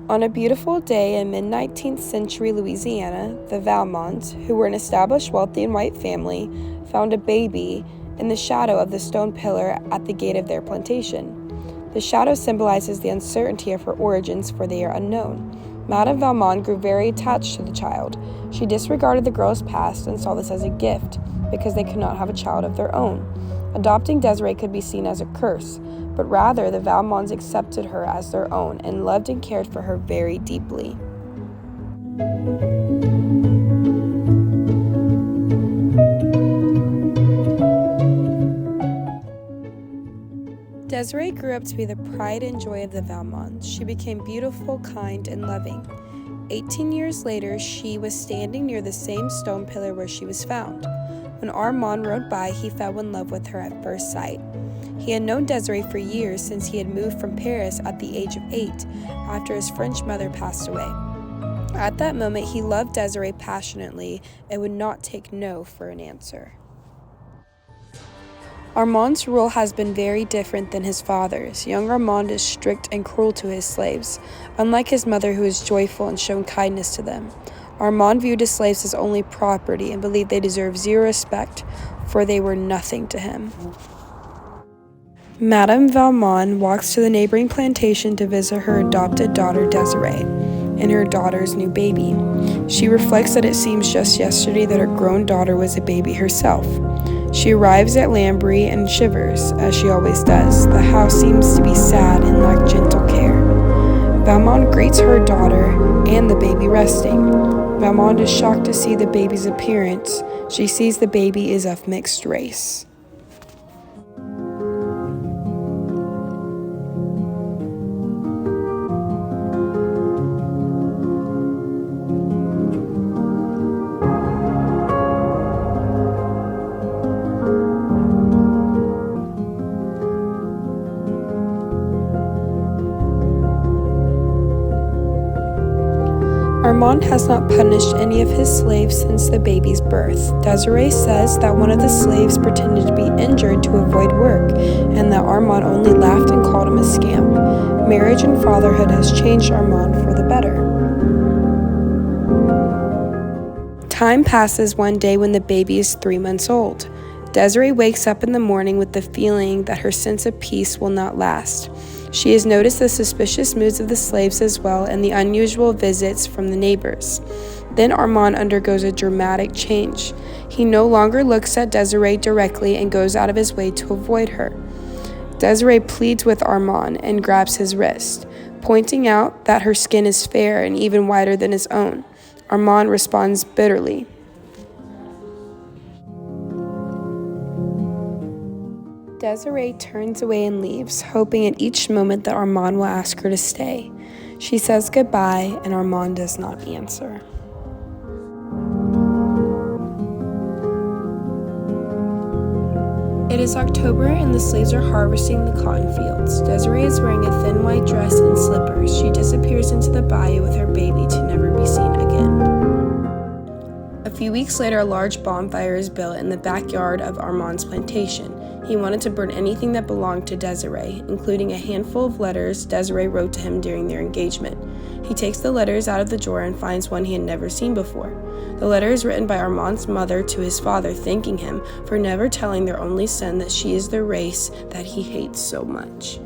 On a beautiful day in mid-19th century Louisiana, the Valmonds, who were an established wealthy and white family, found a baby in the shadow of the stone pillar at the gate of their plantation. The shadow symbolizes the uncertainty of her origins, for they are unknown. Madame Valmond grew very attached to the child. She disregarded the girl's past and saw this as a gift, because they could not have a child of their own. Adopting Desiree could be seen as a curse, but rather the Valmonds accepted her as their own and loved and cared for her very deeply. Desiree grew up to be the pride and joy of the Valmonds. She became beautiful, kind, and loving. 18 years later, she was standing near the same stone pillar where she was found. When Armand rode by, he fell in love with her at first sight. He had known Desiree for years, since he had moved from Paris at the age of 8 after his French mother passed away. At that moment, he loved Desiree passionately and would not take no for an answer. Armand's rule has been very different than his father's. Young Armand is strict and cruel to his slaves, unlike his mother, who is joyful and shown kindness to them. Armand viewed his slaves as only property and believed they deserved zero respect, for they were nothing to him. Madame Valmond walks to the neighboring plantation to visit her adopted daughter Desiree and her daughter's new baby. She reflects that it seems just yesterday that her grown daughter was a baby herself. She arrives at Lambry and shivers, as she always does. The house seems to be sad and lack gentle care. Valmond greets her daughter and the baby resting. Valmond is shocked to see the baby's appearance. She sees the baby is of mixed race. Armand has not punished any of his slaves since the baby's birth. Desiree says that one of the slaves pretended to be injured to avoid work, and that Armand only laughed and called him a scamp. Marriage and fatherhood has changed Armand for the better. Time passes one day when the baby is 3 months old. Desiree wakes up in the morning with the feeling that her sense of peace will not last. She has noticed the suspicious moods of the slaves as well, and the unusual visits from the neighbors. Then Armand undergoes a dramatic change. He no longer looks at Desiree directly and goes out of his way to avoid her. Desiree pleads with Armand and grabs his wrist, pointing out that her skin is fair and even whiter than his own. Armand responds bitterly. Desiree turns away and leaves, hoping at each moment that Armand will ask her to stay. She says goodbye, and Armand does not answer. It is October, and the slaves are harvesting the cotton fields. Desiree is wearing a thin white dress and slippers. She disappears into the bayou with her baby to never be seen again. A few weeks later, a large bonfire is built in the backyard of Armand's plantation. He wanted to burn anything that belonged to Desiree, including a handful of letters Desiree wrote to him during their engagement. He takes the letters out of the drawer and finds one he had never seen before. The letter is written by Armand's mother to his father, thanking him for never telling their only son that she is the race that he hates so much.